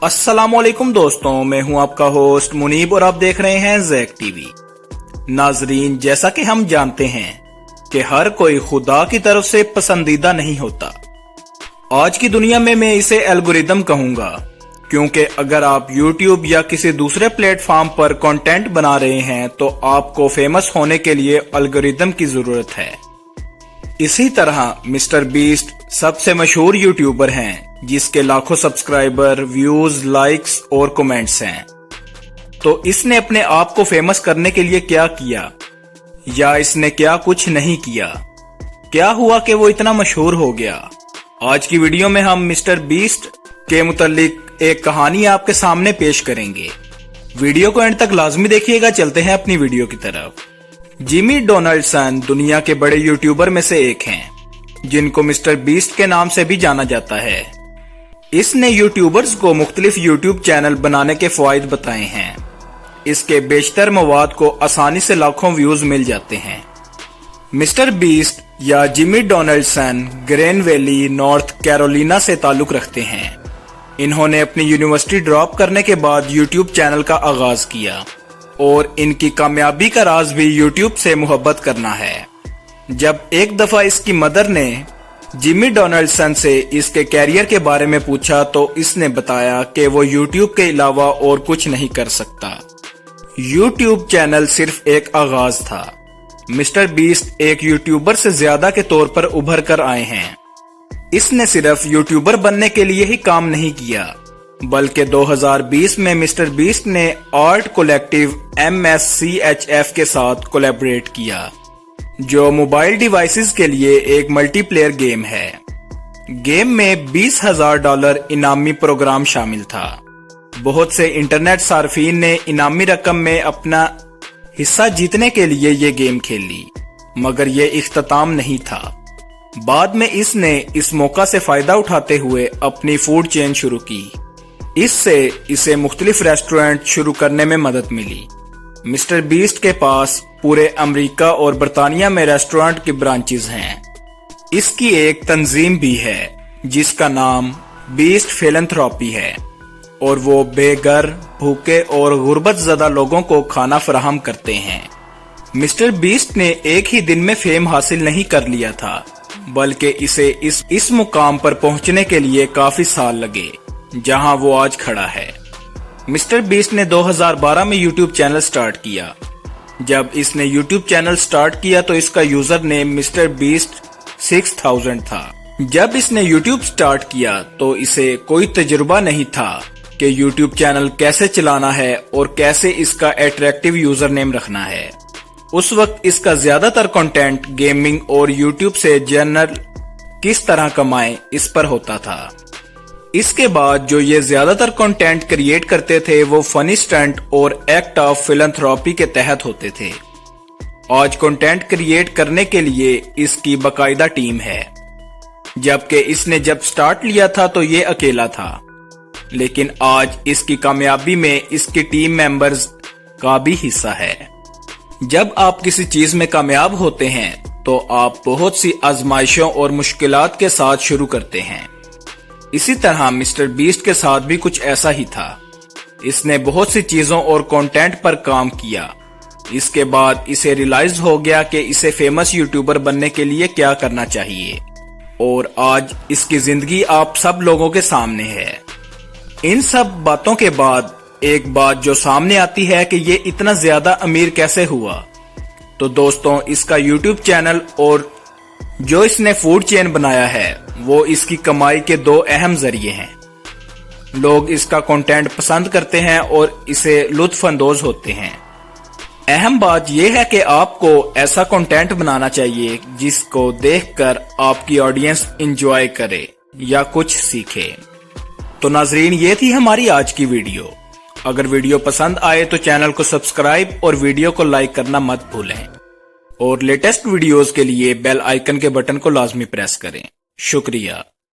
अस्सलाम वालेकुम दोस्तों, मैं हूं आपका होस्ट मुनीब और आप देख रहे हैं ज़ैक टीवी। नाजरीन, जैसा कि हम जानते हैं कि हर कोई खुदा की तरफ से पसंदीदा नहीं होता। आज की दुनिया में मैं इसे एल्गोरिदम कहूंगा, क्योंकि अगर आप YouTube या किसी दूसरे प्लेटफॉर्म पर कंटेंट बना रहे हैं तो आपको फेमस होने के लिए एल्गोरिदम की जरूरत है। इसी तरह मिस्टर बीस्ट सबसे मशहूर यूट्यूबर हैं जिसके लाखों सब्सक्राइबर, व्यूज, लाइक्स और कमेंट्स हैं। तो इसने अपने आप को फेमस करने के लिए क्या किया, या इसने क्या कुछ नहीं किया? क्या हुआ कि वो इतना मशहूर हो गया? आज की वीडियो में हम मिस्टर बीस्ट के मुतालिक एक कहानी आपके सामने पेश करेंगे। वीडियो को एंड तक लाजमी देखिएगा। चलते हैं अपनी वीडियो की तरफ। जिमी डोनाल्डसन दुनिया के बड़े यूट्यूबर में से एक हैं, जिनको मिस्टर बीस्ट के नाम से भी जाना जाता है। इसने यूट्यूबर्स को मुख्तलिफ यूट्यूब चैनल बनाने के फायदे बताए हैं। इसके बेशतर मवाद को आसानी से लाखों व्यूज मिल जाते हैं। मिस्टर बीस्ट या Jimmy Donaldson grain valley, north Carolina से ताल्लुक रखते हैं। इन्होंने अपनी यूनिवर्सिटी ड्रॉप करने के बाद यूट्यूब चैनल का आगाज किया और इनकी कामयाबी का राज भी यूट्यूब से मोहब्बत करना है। जब एक दफा इसकी मदर ने जिमी डोनाल्डसन से इसके कैरियर के बारे में पूछा तो इसने बताया कि वो यूट्यूब के अलावा और कुछ नहीं कर सकता। यूट्यूब चैनल सिर्फ एक आगाज था। मिस्टर बीस्ट एक यूट्यूबर से ज्यादा के तौर पर उभर कर आए हैं। इसने सिर्फ यूट्यूबर बनने के लिए ही काम नहीं किया, बल्कि 2020 में मिस्टर बीस्ट ने आर्ट कलेक्टिव MSCHF के साथ कोलैबोरेट किया, जो मोबाइल डिवाइसेस के लिए एक मल्टीप्लेयर गेम है। गेम में $20,000 इनामी प्रोग्राम शामिल था। बहुत से इंटरनेट सार्फिन ने इनामी रकम में अपना हिस्सा जीतने के लिए ये गेम खेली, मगर ये इख्तिताम नहीं था। बाद में इसने इस मौका से फायदा उठाते हुए अपनी फूड चेन शुरू की। इससे इसे मुख्तलिफ रेस्टोरेंट शुरू करने में मदद मिली। मिस्टर बीस्ट के पास पूरे अमेरिका और बर्तानिया में रेस्टोरेंट की ब्रांचेस हैं। इसकी एक तंजीम भी है जिसका नाम बीस्ट फिलैंथ्रोपी है, और वो बेघर, भूखे और गुर्बत ज़दा लोगों को खाना फराहम करते हैं। मिस्टर बीस्ट ने एक ही दिन में फेम हासिल नहीं कर लिया था, बल्कि इसे इस मुकाम पर पहुंचने के लिए काफी साल लगे जहां वो आज खड़ा है। मिस्टर बीस्ट ने 2012 में यूट्यूब चैनल स्टार्ट किया। जब इसने यूट्यूब चैनल स्टार्ट किया तो इसका यूजर नेम मिस्टर बीस्ट 6000 था। जब इसने यूट्यूब स्टार्ट किया तो इसे कोई तजुर्बा नहीं था कि यूट्यूब चैनल कैसे चलाना है और कैसे इसका अट्रैक्टिव यूजर नेम रखना है। उस वक्त इसका ज्यादातर कंटेंट गेमिंग और यूट्यूब से जनरल किस तरह कमाएं इस पर होता था। इसके बाद जो ये ज्यादातर कंटेंट क्रिएट करते थे वो फनी स्टंट और एक्ट ऑफ फिलैंथ्रोपी के तहत होते थे। आज कंटेंट क्रिएट करने के लिए इसकी बाकायदा टीम है, जबकि इसने जब स्टार्ट लिया था तो ये अकेला था। लेकिन आज इसकी कामयाबी में इसकी टीम मेंबर्स का भी हिस्सा है। जब आप किसी चीज में कामयाब होते हैं तो आप बहुत सी आजमाइशों और मुश्किलात के साथ शुरू करते हैं। इसी तरह मिस्टर बीस्ट के साथ भी कुछ ऐसा ही था। इसने बहुत सी चीजों और कंटेंट पर काम किया। इसके बाद इसे रियलाइज हो गया कि इसे फेमस यूट्यूबर बनने के लिए क्या करना चाहिए, और आज इसकी जिंदगी आप सब लोगों के सामने है। इन सब बातों के बाद एक बात जो सामने आती है कि ये इतना ज्यादा अमीर कैसे हुआ। तो दोस्तों, इसका यूट्यूब चैनल और जो इसने फूड चेन बनाया है वो इसकी कमाई के दो अहम जरिए हैं। लोग इसका कंटेंट पसंद करते हैं और इसे लुत्फ अंदोज होते हैं। अहम बात यह है कि आपको ऐसा कंटेंट बनाना चाहिए जिसको देखकर आपकी ऑडियंस एंजॉय करे या कुछ सीखे। तो नाजरीन, ये थी हमारी आज की वीडियो। अगर वीडियो पसंद आए तो चैनल को सब्सक्राइब और वीडियो को लाइक करना मत भूलें, और लेटेस्ट वीडियोस के लिए बेल आइकन के बटन को लाजमी प्रेस करें। शुक्रिया।